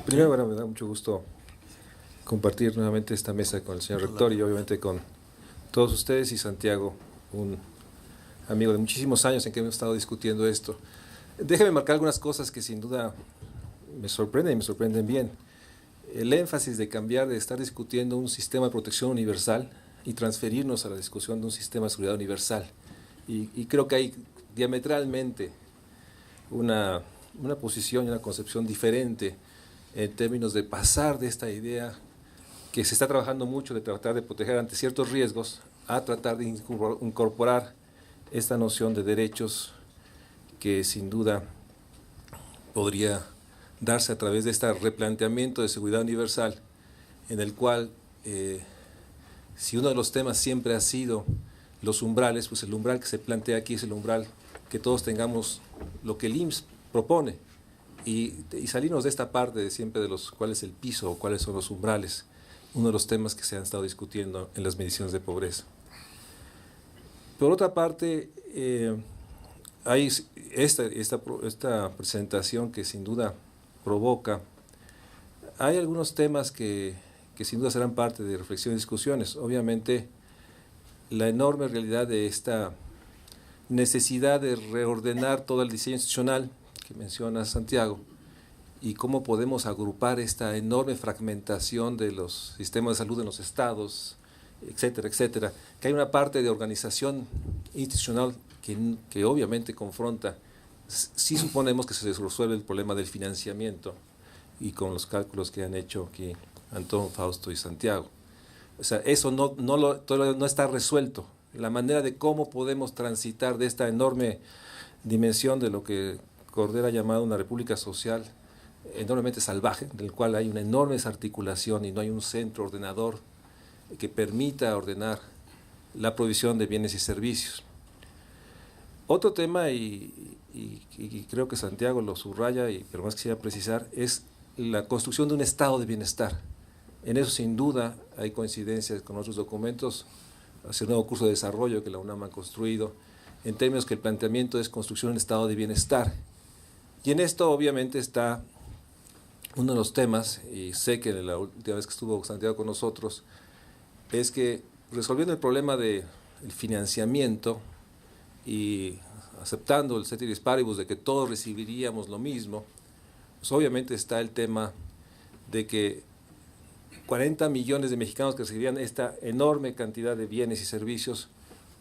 Primero, bueno, me da mucho gusto compartir nuevamente esta mesa con el señor rector y obviamente con todos ustedes y Santiago, un amigo de muchísimos años en que hemos estado discutiendo esto. Déjeme marcar algunas cosas que sin duda me sorprenden y me sorprenden bien. El énfasis de cambiar, de estar discutiendo un sistema de protección universal y transferirnos a la discusión de un sistema de seguridad universal. Y creo que hay diametralmente una posición y una concepción diferente en términos de pasar de esta idea que se está trabajando mucho de tratar de proteger ante ciertos riesgos a tratar de incorporar esta noción de derechos que sin duda podría darse a través de este replanteamiento de seguridad universal, en el cual si uno de los temas siempre ha sido los umbrales, pues el umbral que se plantea aquí es el umbral que todos tengamos lo que el IMSS propone y salirnos de esta parte de siempre de los cuál es el piso o cuáles son los umbrales, uno de los temas que se han estado discutiendo en las mediciones de pobreza. Por otra parte, hay esta presentación que sin duda provoca, hay algunos temas que sin duda serán parte de reflexiones y discusiones. Obviamente, la enorme realidad de esta necesidad de reordenar todo el diseño institucional que menciona Santiago y cómo podemos agrupar esta enorme fragmentación de los sistemas de salud en los estados, etcétera, etcétera, que hay una parte de organización institucional que obviamente confronta. Sí suponemos que se resuelve el problema del financiamiento y con los cálculos que han hecho aquí Antón, Fausto y Santiago. O sea, eso todavía no está resuelto. La manera de cómo podemos transitar de esta enorme dimensión de lo que Cordera ha llamado una república social enormemente salvaje, del cual hay una enorme desarticulación y no hay un centro ordenador que permita ordenar la provisión de bienes y servicios. Otro tema, y creo que Santiago lo subraya, pero más quisiera precisar, es la construcción de un estado de bienestar. En eso sin duda hay coincidencias con otros documentos, hacia el nuevo curso de desarrollo que la UNAM ha construido, en términos que el planteamiento es construcción de un estado de bienestar. Y en esto obviamente está uno de los temas, y sé que la última vez que estuvo Santiago con nosotros, es que resolviendo el problema del financiamiento y aceptando el ceteris paribus de que todos recibiríamos lo mismo, pues obviamente está el tema de que 40 millones de mexicanos que recibirían esta enorme cantidad de bienes y servicios,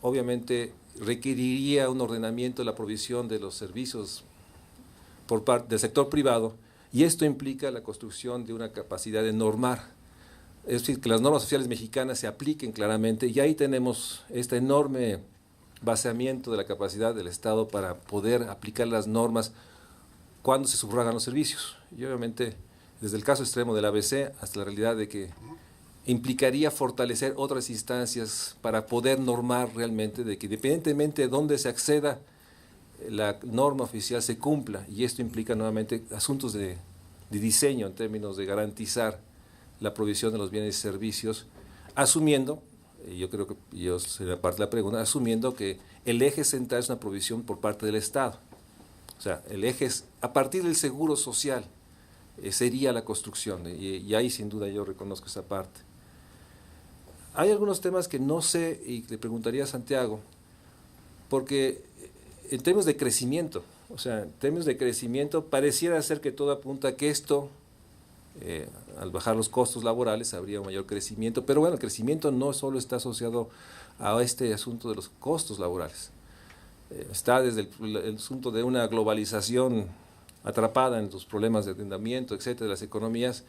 obviamente requeriría un ordenamiento de la provisión de los servicios por parte del sector privado, y esto implica la construcción de una capacidad de normar, es decir, que las normas sociales mexicanas se apliquen claramente, y ahí tenemos este enorme vaciamiento de la capacidad del Estado para poder aplicar las normas cuando se subrogan los servicios. Y obviamente, desde el caso extremo del ABC hasta la realidad de que implicaría fortalecer otras instancias para poder normar realmente, de que independientemente de dónde se acceda, la norma oficial se cumpla, y esto implica nuevamente asuntos de diseño en términos de garantizar la provisión de los bienes y servicios, asumiendo, yo creo que yo sería parte de la pregunta, asumiendo que el eje central es una provisión por parte del Estado. O sea, el eje es, a partir del seguro social, sería la construcción, y ahí sin duda yo reconozco esa parte. Hay algunos temas que no sé, y le preguntaría a Santiago, porque en términos de crecimiento, o sea, en términos de crecimiento, pareciera ser que todo apunta a que esto, al bajar los costos laborales, habría un mayor crecimiento, pero bueno, el crecimiento no solo está asociado a este asunto de los costos laborales, está desde el asunto de una globalización atrapada en los problemas de endeudamiento, etcétera, de las economías,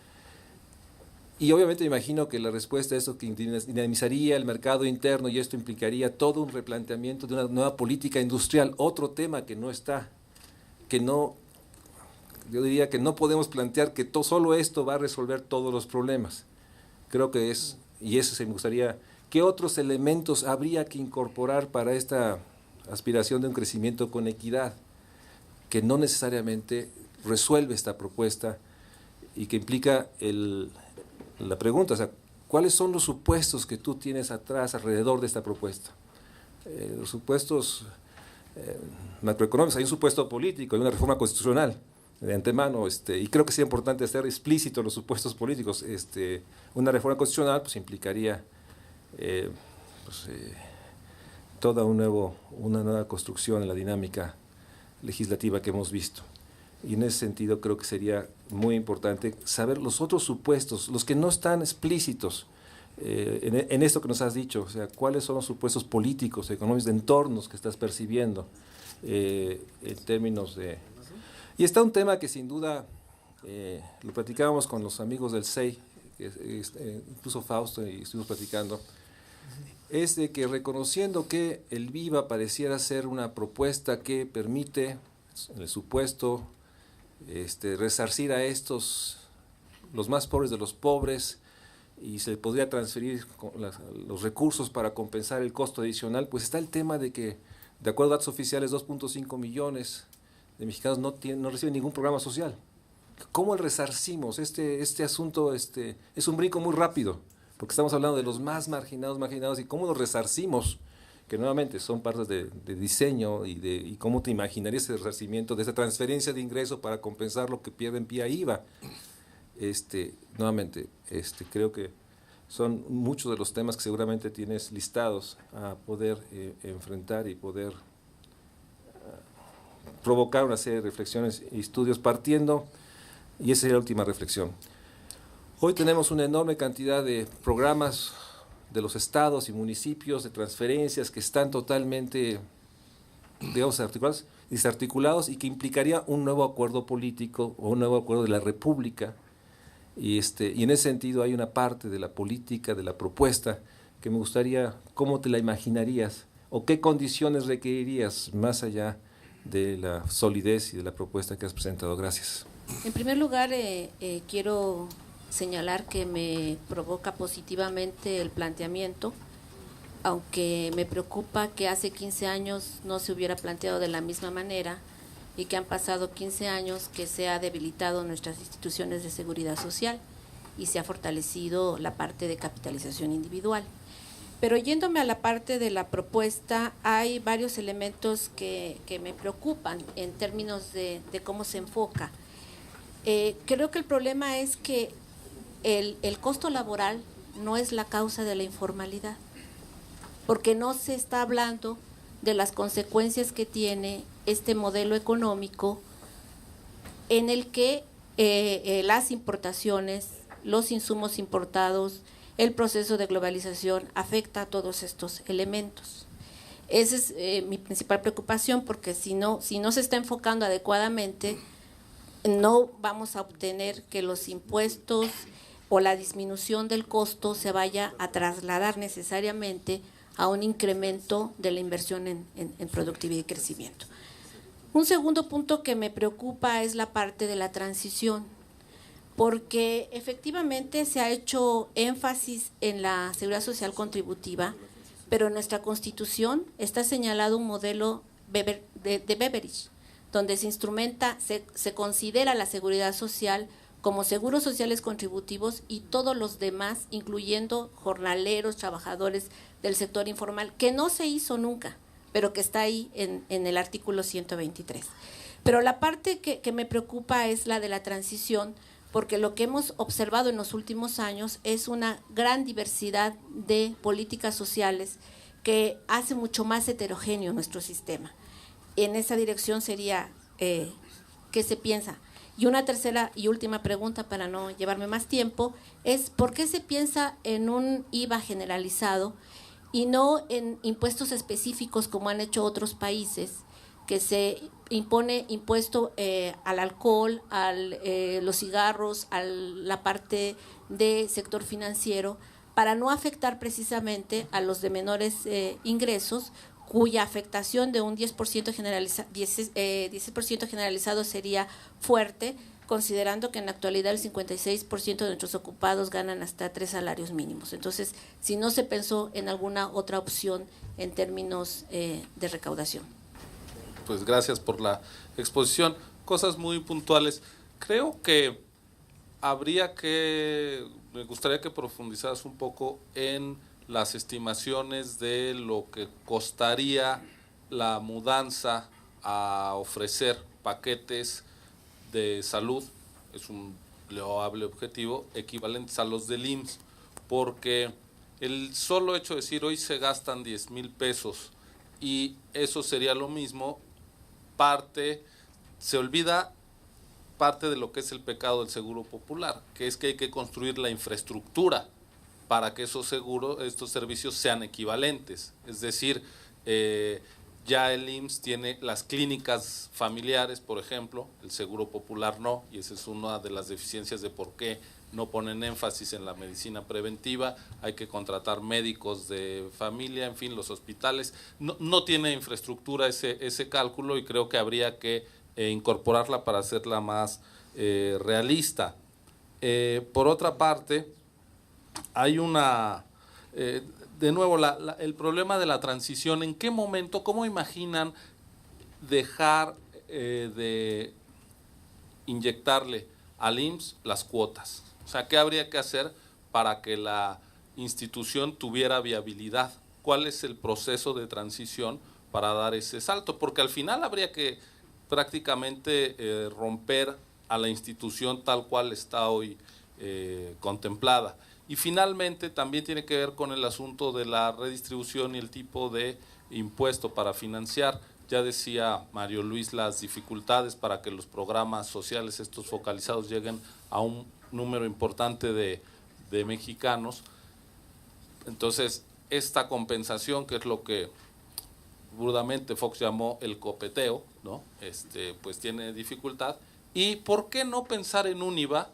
y obviamente imagino que la respuesta a esto que dinamizaría el mercado interno, y esto implicaría todo un replanteamiento de una nueva política industrial, otro tema que no está, que no, yo diría que no podemos plantear que solo esto va a resolver todos los problemas. Creo que es, y eso se me gustaría, ¿qué otros elementos habría que incorporar para esta aspiración de un crecimiento con equidad, que no necesariamente resuelve esta propuesta y que implica la pregunta, o sea, ¿cuáles son los supuestos que tú tienes atrás, alrededor de esta propuesta? Los supuestos macroeconómicos, hay un supuesto político, hay una reforma constitucional, de antemano, y creo que sería importante hacer explícito los supuestos políticos. Una reforma constitucional pues implicaría pues, toda una nueva construcción en la dinámica legislativa que hemos visto. Y en ese sentido creo que sería muy importante saber los otros supuestos, los que no están explícitos en esto que nos has dicho, o sea, cuáles son los supuestos políticos, económicos, de entornos que estás percibiendo en términos de... Y está un tema que sin duda lo platicábamos con los amigos del SEI, incluso Fausto y estuvimos platicando, es de que reconociendo que el VIVA pareciera ser una propuesta que permite, en el supuesto, resarcir a los más pobres de los pobres, y se le podría transferir los recursos para compensar el costo adicional, pues está el tema de que, de acuerdo a datos oficiales, 2.5 millones de mexicanos no reciben ningún programa social. ¿Cómo el resarcimos? Este asunto es un brinco muy rápido, porque estamos hablando de los más marginados, y cómo los resarcimos, que nuevamente son partes de diseño y cómo te imaginarías ese resarcimiento de esa transferencia de ingreso para compensar lo que pierden vía IVA. Nuevamente, creo que son muchos de los temas que seguramente tienes listados a poder enfrentar y poder provocar una serie de reflexiones y estudios partiendo, y esa es la última reflexión. Hoy tenemos una enorme cantidad de programas de los estados y municipios, de transferencias que están totalmente, digamos, desarticulados, y que implicaría un nuevo acuerdo político o un nuevo acuerdo de la República. Y en ese sentido hay una parte de la política, de la propuesta, que me gustaría, ¿cómo te la imaginarías? ¿O qué condiciones requerirías más allá de la solidez y de la propuesta que has presentado? Gracias. En primer lugar, quiero señalar que me provoca positivamente el planteamiento, aunque me preocupa que hace 15 años no se hubiera planteado de la misma manera, y que han pasado 15 años que se ha debilitado nuestras instituciones de seguridad social y se ha fortalecido la parte de capitalización individual. Pero yéndome a la parte de la propuesta, hay varios elementos que me preocupan en términos de cómo se enfoca. Creo que el problema es que el costo laboral no es la causa de la informalidad, porque no se está hablando de las consecuencias que tiene este modelo económico en el que las importaciones, los insumos importados, el proceso de globalización afecta a todos estos elementos. Esa es mi principal preocupación, porque si no se está enfocando adecuadamente, no vamos a obtener que los impuestos o la disminución del costo se vaya a trasladar necesariamente a un incremento de la inversión en productividad y crecimiento. Un segundo punto que me preocupa es la parte de la transición, porque efectivamente se ha hecho énfasis en la seguridad social contributiva, pero en nuestra Constitución está señalado un modelo de Beveridge, donde se considera la seguridad social como seguros sociales contributivos y todos los demás, incluyendo jornaleros, trabajadores del sector informal, que no se hizo nunca, pero que está ahí en el artículo 123. Pero la parte que me preocupa es la de la transición, porque lo que hemos observado en los últimos años es una gran diversidad de políticas sociales que hace mucho más heterogéneo nuestro sistema. En esa dirección sería, ¿qué se piensa? Y una tercera y última pregunta, para no llevarme más tiempo, es ¿por qué se piensa en un IVA generalizado y no en impuestos específicos como han hecho otros países, que se impone impuesto al alcohol, a los cigarros, a la parte de sector financiero, para no afectar precisamente a los de menores ingresos, cuya afectación de un 10% generalizado sería fuerte, considerando que en la actualidad el 56% de nuestros ocupados ganan hasta 3 salarios mínimos. Entonces, si no se pensó en alguna otra opción en términos de recaudación. Pues gracias por la exposición. Cosas muy puntuales. Creo que me gustaría que profundizaras un poco en las estimaciones de lo que costaría la mudanza a ofrecer paquetes de salud, es un loable objetivo, equivalentes a los del IMSS, porque el solo hecho de decir hoy se gastan 10,000 pesos y eso sería lo mismo, se olvida parte de lo que es el pecado del seguro popular, que es que hay que construir la infraestructura para que estos servicios sean equivalentes. Es decir, ya el IMSS tiene las clínicas familiares, por ejemplo, el seguro popular no, y esa es una de las deficiencias de por qué no ponen énfasis en la medicina preventiva. Hay que contratar médicos de familia, en fin, los hospitales. No tiene infraestructura ese cálculo y creo que habría que incorporarla para hacerla más realista. Por otra parte, hay de nuevo, el problema de la transición. ¿En qué momento, cómo imaginan dejar de inyectarle al IMSS las cuotas? O sea, ¿qué habría que hacer para que la institución tuviera viabilidad? ¿Cuál es el proceso de transición para dar ese salto? Porque al final habría que prácticamente romper a la institución tal cual está hoy contemplada. Y finalmente también tiene que ver con el asunto de la redistribución y el tipo de impuesto para financiar. Ya decía Mario Luis las dificultades para que los programas sociales estos focalizados lleguen a un número importante de mexicanos. Entonces, esta compensación, que es lo que rudamente Fox llamó el copeteo, ¿no? Pues tiene dificultad. ¿Y por qué no pensar en un IVA,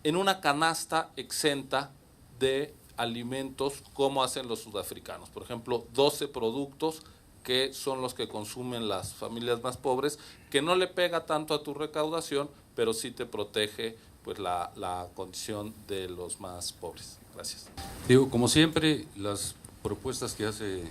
en una canasta exenta de alimentos como hacen los sudafricanos? Por ejemplo, 12 productos que son los que consumen las familias más pobres, que no le pega tanto a tu recaudación, pero sí te protege pues la condición de los más pobres. Gracias. Digo, como siempre, las propuestas que hace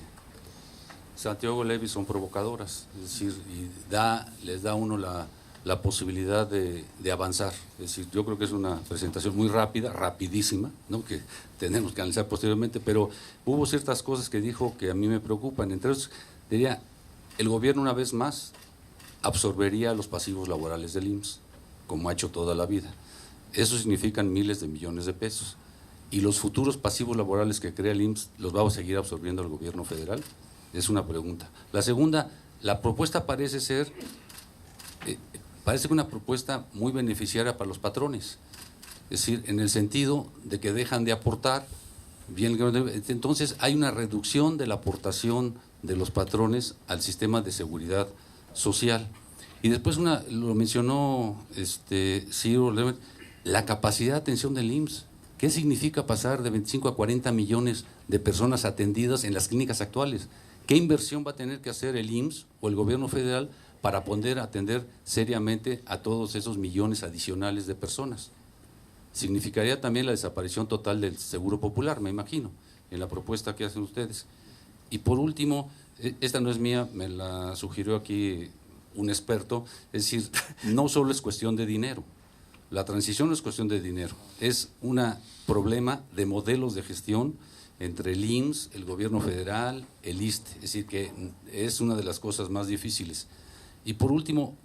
Santiago Levy son provocadoras, es decir, y les da a uno la posibilidad de avanzar. Es decir, yo creo que es una presentación muy rápida, rapidísima, ¿no?, que tenemos que analizar posteriormente, pero hubo ciertas cosas que dijo que a mí me preocupan. Entre ellos, diría, el gobierno una vez más absorbería los pasivos laborales del IMSS, como ha hecho toda la vida. Eso significan miles de millones de pesos. ¿Y los futuros pasivos laborales que crea el IMSS los va a seguir absorbiendo el gobierno federal? Es una pregunta. La segunda, la propuesta parece ser una propuesta muy beneficiaria para los patrones, es decir, en el sentido de que dejan de aportar, bien, entonces hay una reducción de la aportación de los patrones al sistema de seguridad social. Y después lo mencionó Ciro, la capacidad de atención del IMSS. ¿Qué significa pasar de 25 a 40 millones de personas atendidas en las clínicas actuales? ¿Qué inversión va a tener que hacer el IMSS o el gobierno federal para poder atender seriamente a todos esos millones adicionales de personas? Significaría también la desaparición total del Seguro Popular, me imagino, en la propuesta que hacen ustedes. Y por último, esta no es mía, me la sugirió aquí un experto, es decir, no solo es cuestión de dinero, la transición no es cuestión de dinero, es un problema de modelos de gestión entre el IMSS, el gobierno federal, el ISSSTE, es decir, que es una de las cosas más difíciles. Y por último,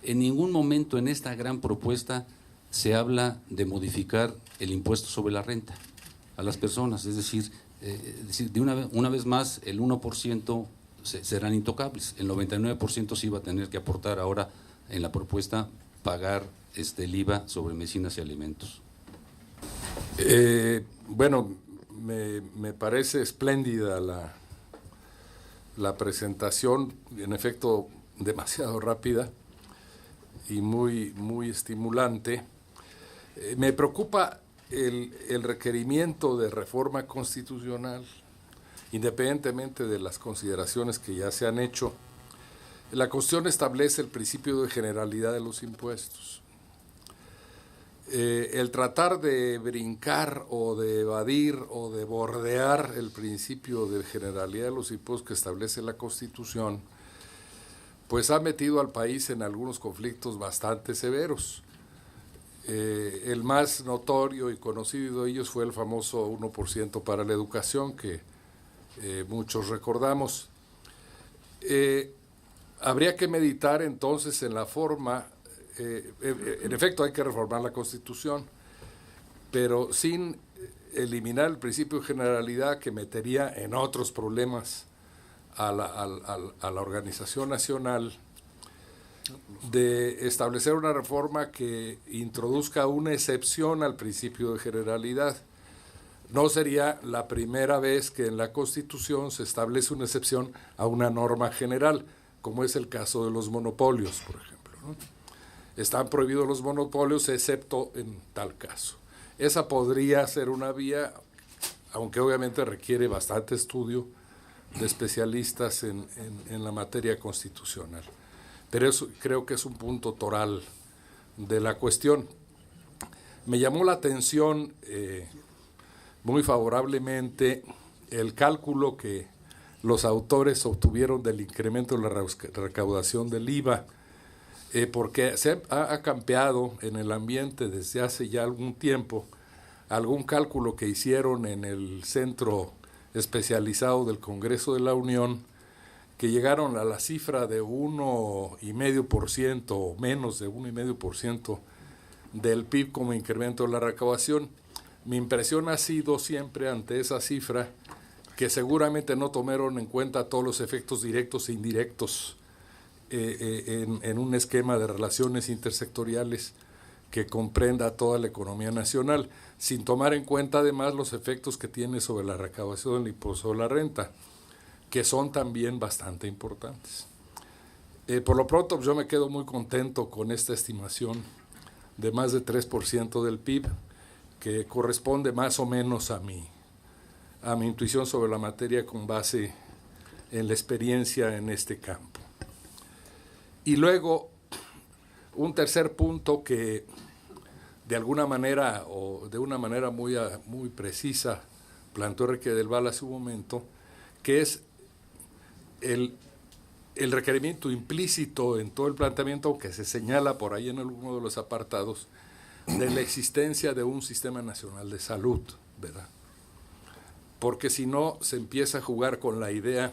en ningún momento en esta gran propuesta se habla de modificar el impuesto sobre la renta a las personas, es decir, de una vez más el 1% serán intocables, el 99% sí va a tener que aportar ahora en la propuesta pagar el IVA sobre medicinas y alimentos. Bueno, me parece espléndida la presentación, en efecto demasiado rápida y muy estimulante. Me preocupa el requerimiento de reforma constitucional, independientemente de las consideraciones que ya se han hecho. La Constitución establece el principio de generalidad de los impuestos. El tratar de brincar o de evadir o de bordear el principio de generalidad de los impuestos que establece la Constitución, pues ha metido al país en algunos conflictos bastante severos. El más notorio y conocido de ellos fue el famoso 1% para la educación, que muchos recordamos. Habría que meditar entonces en la forma en efecto hay que reformar la Constitución, pero sin eliminar el principio de generalidad que metería en otros problemas a la organización nacional, de establecer una reforma que introduzca una excepción al principio de generalidad. No sería la primera vez que en la Constitución se establece una excepción a una norma general, como es el caso de los monopolios, por ejemplo, ¿no? Están prohibidos los monopolios excepto en tal caso. Esa podría ser una vía, aunque obviamente requiere bastante estudio de especialistas en la materia constitucional. Pero eso creo que es un punto toral de la cuestión. Me llamó la atención muy favorablemente el cálculo que los autores obtuvieron del incremento de la recaudación del IVA, porque se ha campeado en el ambiente desde hace ya algún tiempo algún cálculo que hicieron en el Centro Especializado del Congreso de la Unión, que llegaron a la cifra de 1,5% o menos de 1,5% del PIB como incremento de la recaudación. Mi impresión ha sido siempre ante esa cifra que seguramente no tomaron en cuenta todos los efectos directos e indirectos en un esquema de relaciones intersectoriales que comprenda toda la economía nacional, sin tomar en cuenta además los efectos que tiene sobre la recaudación del impuesto sobre la renta, que son también bastante importantes. Por lo pronto yo me quedo muy contento con esta estimación de más de 3% del PIB, que corresponde más o menos a mi intuición sobre la materia con base en la experiencia en este campo. Y luego, un tercer punto que de alguna manera o de una manera muy precisa planteó Enrique del Val hace un momento, que es el requerimiento implícito en todo el planteamiento que se señala por ahí en alguno de los apartados de la existencia de un sistema nacional de salud, ¿verdad? Porque si no se empieza a jugar con la idea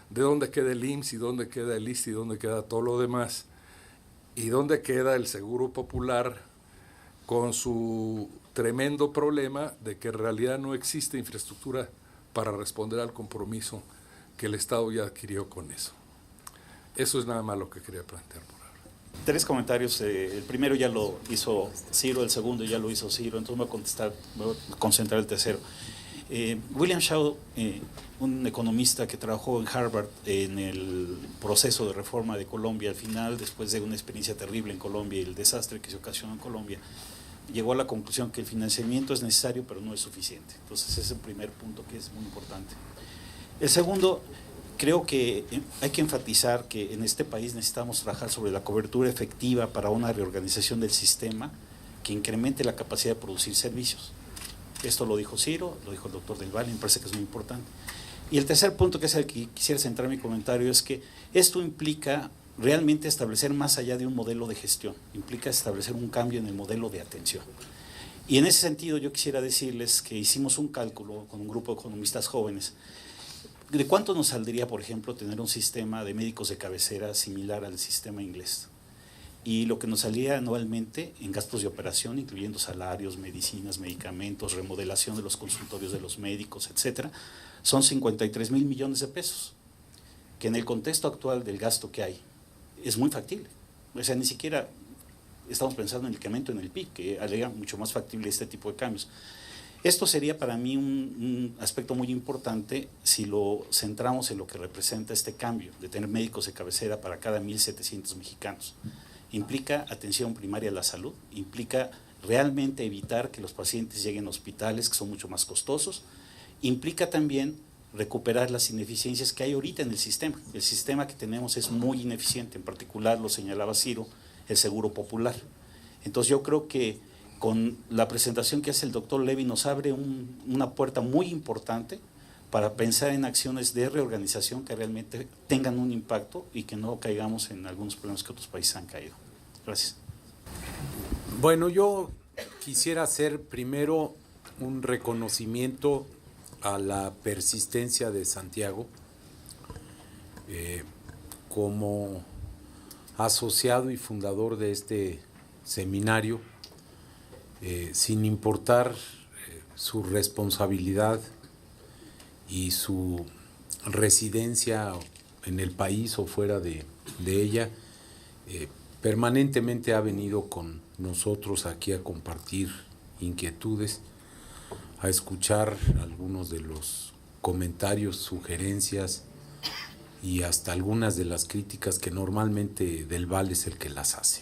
de dónde queda el IMSS y dónde queda el ISSSTE y dónde queda todo lo demás, y dónde queda el Seguro Popular con su tremendo problema de que en realidad no existe infraestructura para responder al compromiso que el Estado ya adquirió con eso. Eso es nada más lo que quería plantear por ahora. 3 comentarios. El primero ya lo hizo Ciro, el segundo ya lo hizo Ciro, entonces voy a concentrar el tercero. William Shaw, un economista que trabajó en Harvard en el proceso de reforma de Colombia, al final, después de una experiencia terrible en Colombia y el desastre que se ocasionó en Colombia, llegó a la conclusión que el financiamiento es necesario pero no es suficiente. Entonces ese es el primer punto que es muy importante. El segundo, creo que hay que enfatizar que en este país necesitamos trabajar sobre la cobertura efectiva para una reorganización del sistema que incremente la capacidad de producir servicios. Esto lo dijo Ciro, lo dijo el doctor Del Valle, me parece que es muy importante. Y el tercer punto, que es el que quisiera centrar mi comentario, es que esto implica realmente establecer más allá de un modelo de gestión, implica establecer un cambio en el modelo de atención. Y en ese sentido yo quisiera decirles que hicimos un cálculo con un grupo de economistas jóvenes de cuánto nos saldría, por ejemplo, tener un sistema de médicos de cabecera similar al sistema inglés. Y lo que nos salía anualmente en gastos de operación, incluyendo salarios, medicinas, medicamentos, remodelación de los consultorios de los médicos, etcétera, son 53,000 millones de pesos, que en el contexto actual del gasto que hay es muy factible. O sea, ni siquiera estamos pensando en el incremento en el PIB, que haría mucho más factible este tipo de cambios. Esto sería para mí un aspecto muy importante si lo centramos en lo que representa este cambio de tener médicos de cabecera para cada 1,700 mexicanos. Implica atención primaria a la salud, implica realmente evitar que los pacientes lleguen a hospitales que son mucho más costosos, implica también recuperar las ineficiencias que hay ahorita en el sistema. El sistema que tenemos es muy ineficiente, en particular lo señalaba Ciro, el Seguro Popular. Entonces yo creo que con la presentación que hace el doctor Levy nos abre una puerta muy importante para pensar en acciones de reorganización que realmente tengan un impacto y que no caigamos en algunos problemas que otros países han caído. Gracias. Bueno, yo quisiera hacer primero un reconocimiento a la persistencia de Santiago como asociado y fundador de este seminario, sin importar su responsabilidad y su residencia en el país o fuera de ella, permanentemente ha venido con nosotros aquí a compartir inquietudes, a escuchar algunos de los comentarios, sugerencias y hasta algunas de las críticas que normalmente Del Val es el que las hace.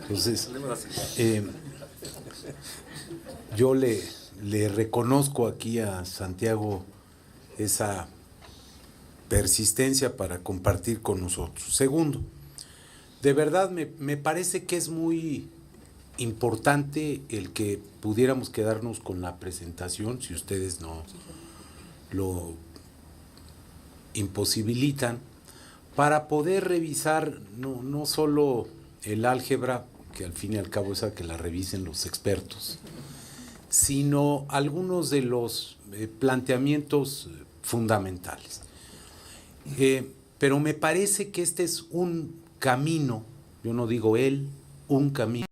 Entonces, yo le reconozco aquí a Santiago esa persistencia para compartir con nosotros. Segundo, de verdad me parece que es muy importante el que pudiéramos quedarnos con la presentación, si ustedes no lo imposibilitan, para poder revisar no solo el álgebra, que al fin y al cabo es a que la revisen los expertos, sino algunos de los planteamientos fundamentales. Pero me parece que este es un camino, yo no digo él, un camino